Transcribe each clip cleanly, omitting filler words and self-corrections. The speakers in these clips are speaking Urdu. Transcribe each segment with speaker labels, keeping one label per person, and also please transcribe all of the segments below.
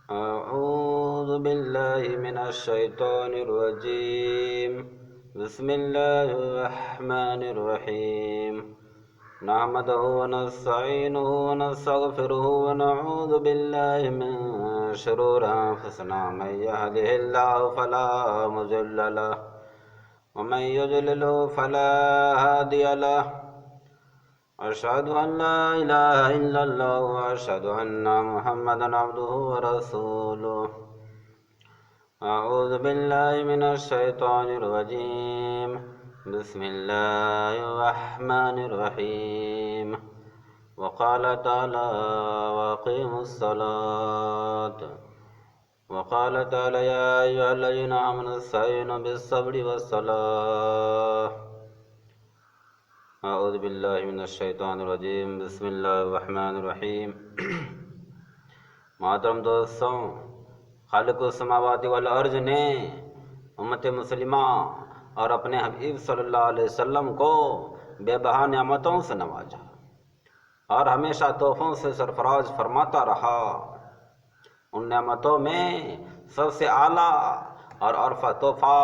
Speaker 1: أعوذ بالله من الشيطان الرجيم. بسم الله الرحمن الرحيم. نحمده ونستعينه ونستغفره ونعوذ بالله من شرور أنفسنا. من يهده الله فلا مضل له ومن يضلل فلا هادي له. أشهد أن لا إله إلا الله وأشهد أن محمدا عبده ورسوله. أعوذ بالله من الشيطان الرجيم. بسم الله الرحمن الرحيم. وقال تعالى وأقيموا الصلاة. وقال تعالى يا أيها الذين آمنوا استعينوا بالصبر والصلاة. اعوذ باللہ من الشیطان الرجیم. بسم اللہ الرحمن الرحیم. محترم دوستوں، خالق السماوات والارض نے امت مسلمہ اور اپنے حبیب صلی اللہ علیہ وسلم کو بے بہا نعمتوں سے نوازا اور ہمیشہ تحفوں سے سرفراز فرماتا رہا. ان نعمتوں میں سب سے اعلیٰ اور عرفہ تحفہ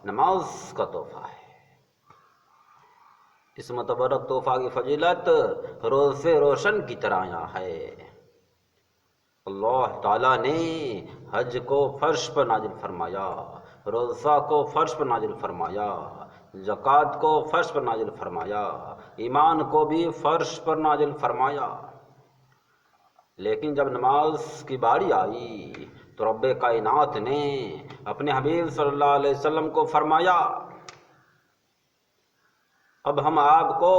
Speaker 1: نماز کا تحفہ ہے. اس متبرک تحفہ کی فضیلت روز سے روشن کی طرح یہاں ہے. اللہ تعالیٰ نے حج کو فرش پر نازل فرمایا، روزہ کو فرش پر نازل فرمایا، زکوٰۃ کو فرش پر نازل فرمایا، ایمان کو بھی فرش پر نازل فرمایا. لیکن جب نماز کی باری آئی تو رب کائنات نے اپنے حبیب صلی اللہ علیہ وسلم کو فرمایا اب ہم آپ کو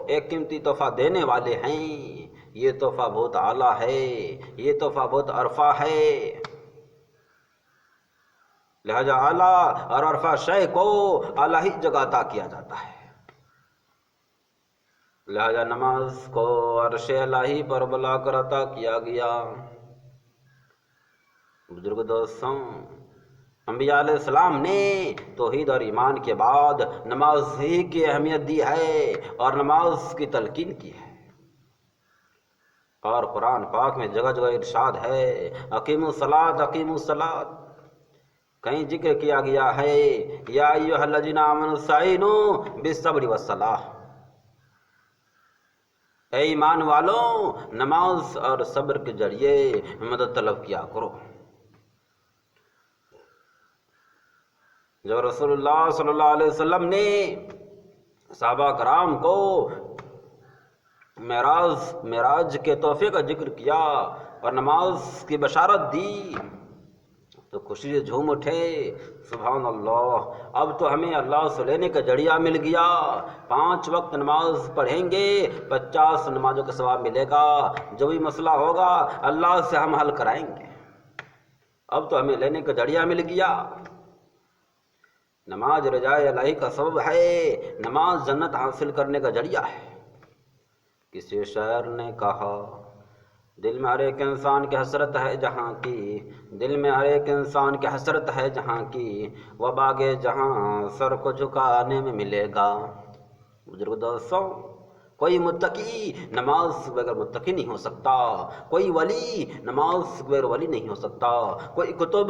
Speaker 1: ایک قیمتی تحفہ دینے والے ہیں. یہ تحفہ بہت اعلیٰ ہے، یہ تحفہ بہت عرفہ ہے. لہذا اعلیٰ اور عرفہ شے کو اعلیٰ ہی جگہ عطا کیا جاتا ہے. لہذا نماز کو عرش الہی پر بلا کر عطا کیا گیا. بزرگ دوستوں، انبیاء علیہ السلام نے توحید اور ایمان کے بعد نماز ہی کی اہمیت دی ہے اور نماز کی تلقین کی ہے. اور قرآن پاک میں جگہ جگہ ارشاد ہے اقیموا الصلاۃ اقیموا الصلاۃ. کہیں ذکر کیا گیا ہے یا ایھا الذین آمنوا استعینوا بالصبر والصلاۃ. اے ایمان والوں، نماز اور صبر کے ذریعے مدد طلب کیا کرو. جب رسول اللہ صلی اللہ علیہ وسلم نے صحابہ کرام کو معراج کے تحفے کا ذکر کیا اور نماز کی بشارت دی تو خوشی سے جھوم اٹھے. سبحان اللہ، اب تو ہمیں اللہ سے لینے کا ذریعہ مل گیا. 5 وقت نماز پڑھیں گے، 50 نمازوں کا ثواب ملے گا. جو بھی مسئلہ ہوگا اللہ سے ہم حل کرائیں گے. اب تو ہمیں لینے کا ذریعہ مل گیا. نماز رضائے الہی کا سبب ہے، نماز جنت حاصل کرنے کا ذریعہ ہے. کسی شاعر نے کہا دل میں ہر ایک انسان کی حسرت ہے جہاں کی، دل میں ہر ایک انسان کی حسرت ہے جہاں کی، وہ باغ جہاں سر کو جھکانے میں ملے گا. بزرگ دوستوں، کوئی متقی نماز بغیر متقی نہیں ہو سکتا، کوئی ولی نماز بغیر ولی نہیں ہو سکتا، کوئی کتب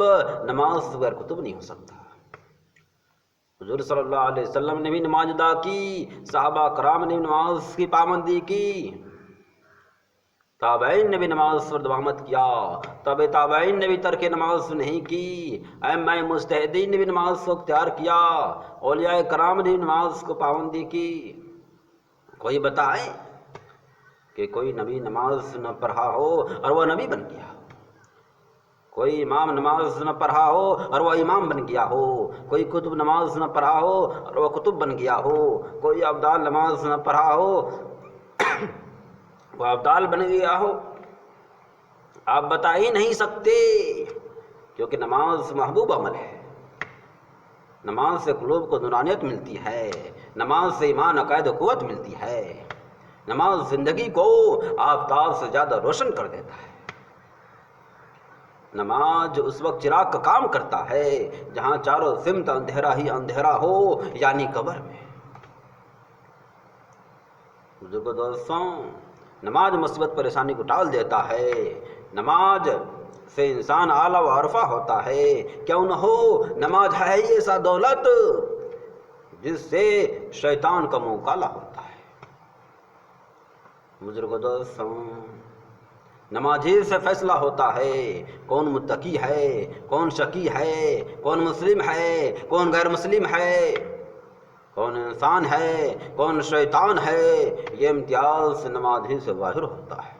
Speaker 1: نماز بغیر کتب نہیں ہو سکتا. حضور صلی اللہ علیہ وسلم نے بھی نماز ادا کی، صحابہ کرام نے بھی نماز کی پابندی کی، تابعین نے بھی نماز پر دعامت کیا، تابعین نے بھی ترک نماز نہیں کی، ائمہ مجتہدین نے بھی نماز کو اختیار کیا، اولیاء کرام نے بھی نماز کو پابندی کی. کوئی بتائے کہ کوئی نبی نماز نہ پڑھا ہو اور وہ نبی بن گیا، کوئی امام نماز نہ پڑھا ہو اور وہ امام بن گیا ہو، کوئی کتب نماز نہ پڑھا ہو اور وہ کتب بن گیا ہو، کوئی ابدال نماز نہ پڑھا ہو وہ ابدال بن گیا ہو. آپ بتا ہی نہیں سکتے، کیونکہ نماز محبوب عمل ہے. نماز سے قلوب کو نورانیت ملتی ہے، نماز سے ایمان عقائد و قوت ملتی ہے، نماز زندگی کو آفتاب سے زیادہ روشن کر دیتا ہے. نماز اس وقت چراغ کا کام کرتا ہے جہاں چاروں سمت اندھیرا ہی اندھیرا ہو، یعنی قبر میں. بزرگ دوستوں، نماز مثبت پریشانی کو ٹال دیتا ہے. نماز سے انسان اعلیٰ و عرفہ ہوتا ہے۔ کیوں نہ ہو نماز ہے ہی ایسا دولت جس سے شیطان کا منہ کالا ہوتا ہے۔ بزرگوں دوستوں، نماز ہی سے فیصلہ ہوتا ہے کون متقی ہے، کون شقی ہے، کون مسلم ہے، کون غیر مسلم ہے، کون انسان ہے، کون شیطان ہے۔ یہ امتیاز نماز ہی سے ظاہر ہوتا ہے۔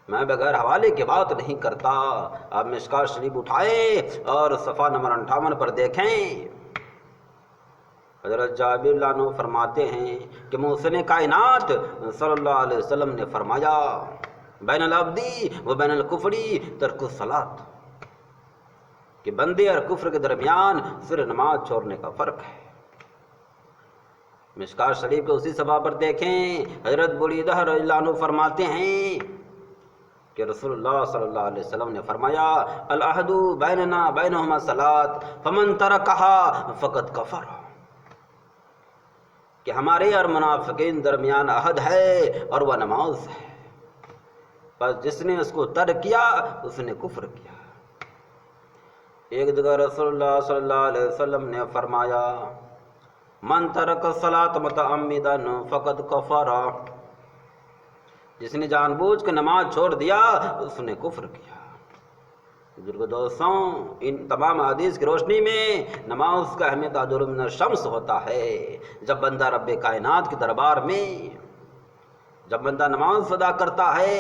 Speaker 1: میں بغیر حوالے کی بات نہیں کرتا، آپ مشکوٰۃ شریف اٹھائیں اور صفحہ نمبر 58 پر دیکھیں۔ حضرت جابر اللہ عنہ فرماتے ہیں کہ محسن کائنات صلی اللہ علیہ وسلم نے فرمایا بین العبدی و بین الکفری ترک الصلاۃ، کہ بندے اور کفر کے درمیان صرف نماز چھوڑنے کا فرق ہے۔ مشکوٰۃ شریف کے اسی صفحہ پر دیکھیں، حضرت بریدہ رضی اللہ عنہ فرماتے ہیں کہ رسول اللہ صلی اللہ علیہ وسلم نے فرمایا العہد بیننا بینہما الصلاۃ فمن ترکہا فقد کفر، کہ ہمارے اور منافقین درمیان عہد ہے اور وہ نماز ہے، پس جس نے اس کو ترک کیا اس نے کفر کیا۔ ایک جگہ رسول اللہ صلی اللہ علیہ وسلم نے فرمایا من ترک الصلاۃ متعمدا فقد کفر، جس نے جان بوجھ کے نماز چھوڑ دیا اس نے کفر کیا۔ بزرگ دوستوں، ان تمام حدیث کی روشنی میں نماز کا اہمیت عدل من الشمس ہوتا ہے۔ جب بندہ رب کائنات کے دربار میں جب بندہ نماز ادا کرتا ہے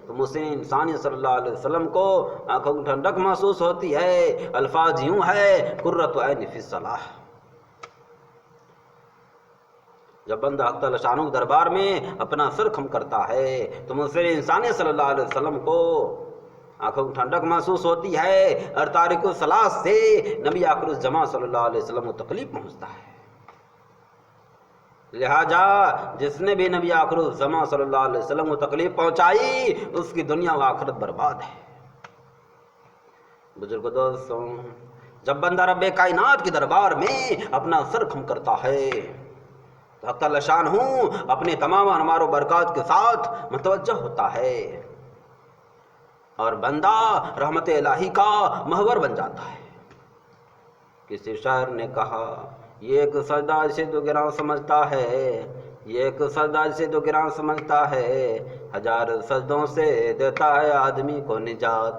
Speaker 1: تو مسلم انسانی صلی اللہ علیہ وسلم کو آنکھوں کی ٹھنڈک محسوس ہوتی ہے۔ الفاظ یوں ہے قرۃ عین فی الصلاۃ۔ جب بندہ حق تعالی شانہ کے دربار میں اپنا سر خم کرتا ہے تو مسلم انسانی صلی اللہ علیہ وسلم کو آنکھوں کی ٹھنڈک محسوس ہوتی ہے، اور تارک الصلاۃ سے نبی آخر الزماں صلی اللہ علیہ وسلم کو تکلیف پہنچتا ہے۔ لہٰذا جس نے بھی نبی آخر الزماں صلی اللہ علیہ وسلم کو تکلیف پہنچائی اس کی دنیا و آخرت برباد ہے۔ بزرگ دوستوں، جب بندہ رب کائنات کے دربار میں اپنا سر خم کرتا ہے تو حق تعالی شانہ اپنے تمام انوار و برکات کے ساتھ متوجہ ہوتا ہے، اور بندہ رحمت الہی کا محور بن جاتا ہے۔ کسی شاعر نے کہا یہ ایک سجدہ سے تو گراں سمجھتا ہے، یہ ایک سجدہ سے تو گراں سمجھتا ہے، ہزار سجدوں سے دیتا ہے آدمی کو نجات۔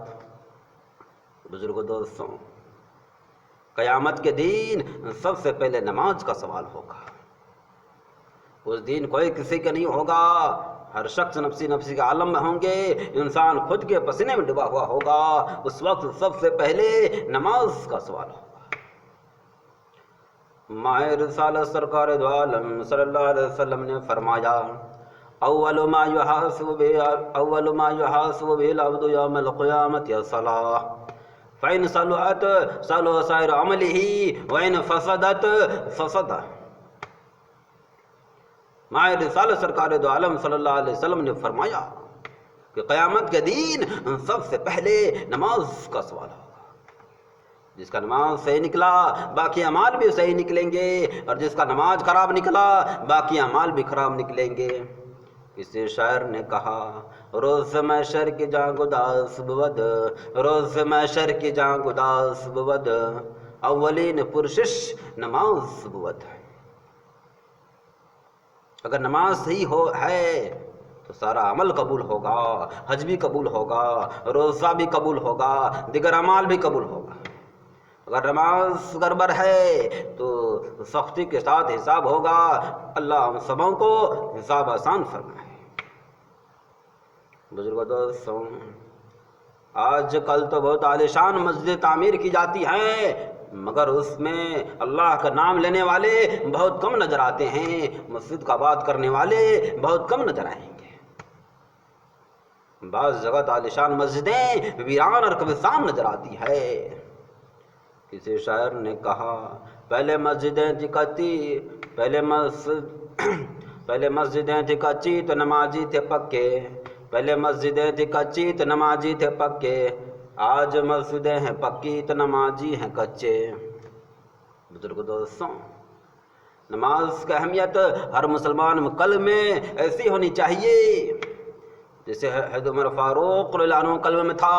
Speaker 1: بزرگ دوستوں، قیامت کے دن سب سے پہلے نماز کا سوال ہوگا۔ اس دن کوئی کسی کا نہیں ہوگا، ہر شخص نفسی نفسی کے عالم میں ہوں گے، انسان خود کے پسینے میں ڈوبا ہوا ہوگا۔ اس وقت سب سے پہلے نماز کا سوال ہوگا۔ ماہ رسالت سرکار دو عالم صلی اللہ علیہ وسلم نے فرمایا اول ما يحاسب به العبد يوم القیامت الصلاۃ فإن صلحت صلح سائر عمله وإن فسدت فسد۔ ماہ رسالت سرکار دو عالم صلی اللہ علیہ وسلم نے فرمایا کہ قیامت کے دن سب سے پہلے نماز کا سوال ہوگا۔ جس کا نماز صحیح نکلا باقی اعمال بھی صحیح نکلیں گے، اور جس کا نماز خراب نکلا باقی اعمال بھی خراب نکلیں گے۔ کسی شاعر نے کہا روز محشر کی جاں گداس بود، روز محشر کی جاں گداس بود، اولین پرشش نماز بود۔ اگر نماز صحیح ہے تو سارا عمل قبول ہوگا، حج بھی قبول ہوگا، روزہ بھی قبول ہوگا، دیگر اعمال بھی قبول ہوگا۔ اگر نماز گڑبڑ ہے تو سختی کے ساتھ حساب ہوگا۔ اللہ ہم سبوں کو حساب آسان فرمائے۔ بزرگوں دوستوں، آج کل تو بہت عالیشان مسجد تعمیر کی جاتی ہیں، مگر اس میں اللہ کا نام لینے والے بہت کم نظر آتے ہیں، مسجد کا بات کرنے والے بہت کم نظر آئیں گے۔ بعض جگہ عالیشان مسجدیں ویران اور قبرستان نظر آتی ہے۔ کسی شاعر نے کہا پہلے مسجدیں تھی کچی، پہلے مسجدیں تھی کچی تو نمازی تھے پکے، پہلے مسجدیں تھی کچی تو نمازی تھے پکے، آج مسجدیں ہیں پکی تو نمازی ہیں کچے۔ بزرگ دوستوں، نماز کی اہمیت ہر مسلمان قلب میں ایسی ہونی چاہیے جیسے حضرت عمر فاروق رضی اللہ عنہ قلب میں تھا.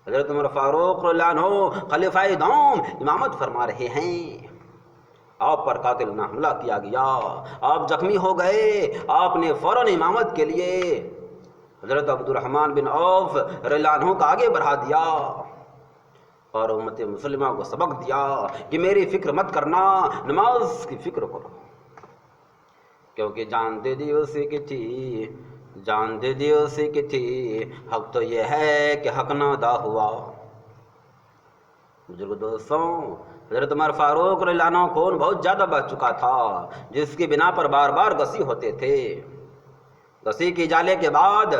Speaker 1: حضرت عمر فاروق رضی اللہ عنہ خلیفہ دوم امامت فرما رہے ہیں. آپ پر قاتل نہ حملہ کیا گیا، آپ زخمی ہو گئے، آپ نے فوراً امامت کے لیے حضرت عبد الرحمن بن عوف رضی اللہ عنہ کا آگے بڑھا دیا اور امت مسلمہ کو سبق دیا کہ میری فکر مت کرنا، نماز کی فکر کرو، کیونکہ جان دے دی اسی کی تھی، جان دے دی اسی کی تھی، حق تو یہ ہے کہ حق نہ ادا ہوا. بزرگ دوستوں، حضرت عمر فاروق رضی اللہ عنہ خون بہت زیادہ بہہ چکا تھا، جس کی بنا پر بار بار غسی ہوتے تھے. غسی کی اجالے کے بعد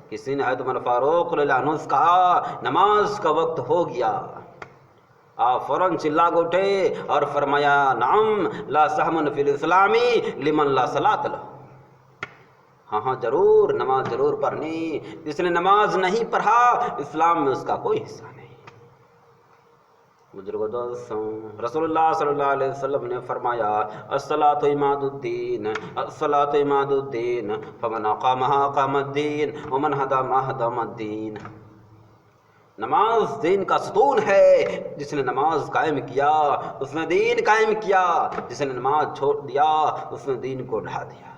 Speaker 1: کسی نے حضرت عمر فاروق رضی اللہ عنہ سے کہا نماز کا وقت ہو گیا. آپ فوراً چلا اٹھے اور فرمایا نعم لا سہم فی الاسلامی لمن لا صلاۃ لہ. ہاں ہاں ضرور، نماز ضرور پڑھنی، جس نے نماز نہیں پڑھا اسلام میں اس کا کوئی حصہ نہیں. بزرگوں دوستوں، رسول اللہ صلی اللہ علیہ وسلم نے فرمایا الصلاۃ عماد الدین، الصلاۃ عماد الدین، فمن اقامها اقام الدین ومن هدمها هدم الدین. نماز دین کا ستون ہے، جس نے نماز قائم کیا اس نے دین قائم کیا، جس نے نماز چھوڑ دیا اس نے دین کو ڈھا دیا.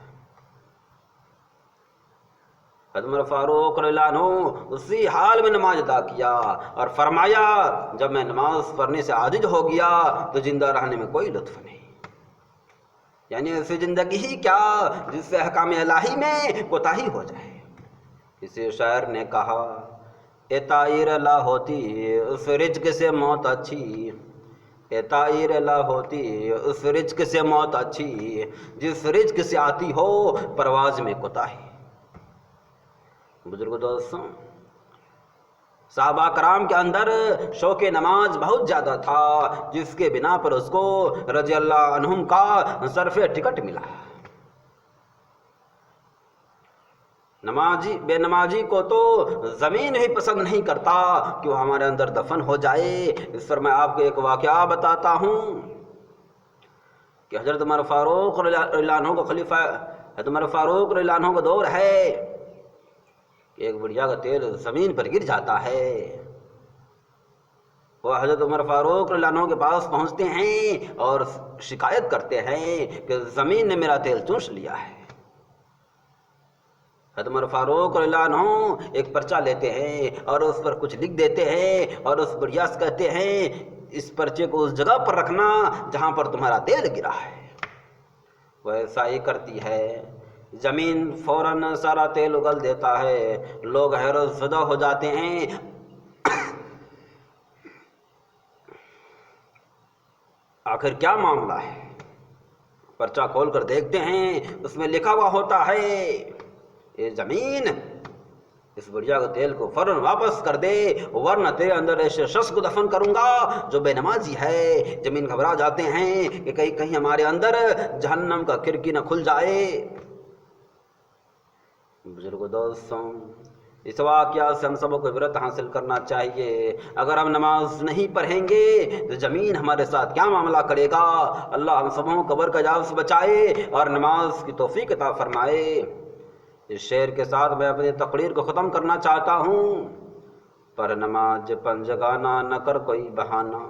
Speaker 1: حضرت عمر فاروق رضی اللہ عنہ اسی حال میں نماز ادا کیا اور فرمایا جب میں نماز پڑھنے سے عاجز ہو گیا تو زندہ رہنے میں کوئی لطف نہیں. یعنی ایسی زندگی ہی کیا جس سے احکام الہی میں کوتاہی ہو جائے. کسی شاعر نے کہا اے طائر لا ہوتی اس رزق سے موت اچھی، اے طائر لا ہوتی اس رزق سے موت اچھی، جس رزق سے آتی ہو پرواز میں کوتاہی. بزرگ دوستوں، صحابہ کرام کے اندر شوق نماز بہت زیادہ تھا، جس کے بنا پر اس کو رضی اللہ عنہم کا صرف ٹکٹ ملا. نمازی بے نمازی کو تو زمین ہی پسند نہیں کرتا کہ وہ ہمارے اندر دفن ہو جائے. اس پر میں آپ کو ایک واقعہ بتاتا ہوں کہ حضرت عمر فاروق رضی اللہ عنہ کا خلیفہ، حضرت عمر فاروق رضی اللہ عنہ کا دور ہے کہ ایک بڑھیا کا تیل زمین پر گر جاتا ہے. وہ حضرت عمر فاروق رضی اللہ عنہ کے پاس پہنچتے ہیں اور شکایت کرتے ہیں کہ زمین نے میرا تیل چوس لیا ہے. حضرت عمر فاروق رضی اللہ عنہ ایک پرچہ لیتے ہیں اور اس پر کچھ لکھ دیتے ہیں اور اس بڑھیا سے کہتے ہیں اس پرچے کو اس جگہ پر رکھنا جہاں پر تمہارا تیل گرا ہے. وہ ایسا ہی کرتی ہے، زمین فوراً سارا تیل اگل دیتا ہے، لوگ حیرت زدہ ہو جاتے ہیں. آخر کیا معاملہ ہے؟ پرچہ کھول کر دیکھتے ہیں، اس میں لکھا ہوا ہوتا ہے یہ زمین اس بڑھیا کے تیل کو فوراً واپس کر دے ورنہ تیرے اندر ایسے شخص کو دفن کروں گا جو بے نمازی ہے. زمین گھبرا جاتے ہیں کہ کہیں ہمارے اندر جہنم کا کھڑکی نہ کھل جائے. بزرگ دوستوں، اس واقعہ سے ہم سب کو عبرت حاصل کرنا چاہیے. اگر ہم نماز نہیں پڑھیں گے تو زمین ہمارے ساتھ کیا معاملہ کرے گا. اللہ ہم سبوں کو قبر کا عذاب سے بچائے اور نماز کی توفیق عطا فرمائے. اس شعر کے ساتھ میں اپنی تقریر کو ختم کرنا چاہتا ہوں. پر نماز پنجگانا نہ کر کوئی بہانہ،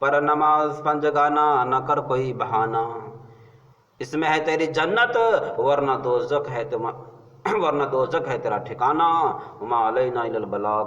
Speaker 1: پر نماز پنجگانا نہ کر کوئی بہانہ، اس میں ہے تیری جنت ورنہ دوزخ ہے تیرا ٹھکانہ. وما علینا الا البلاغ.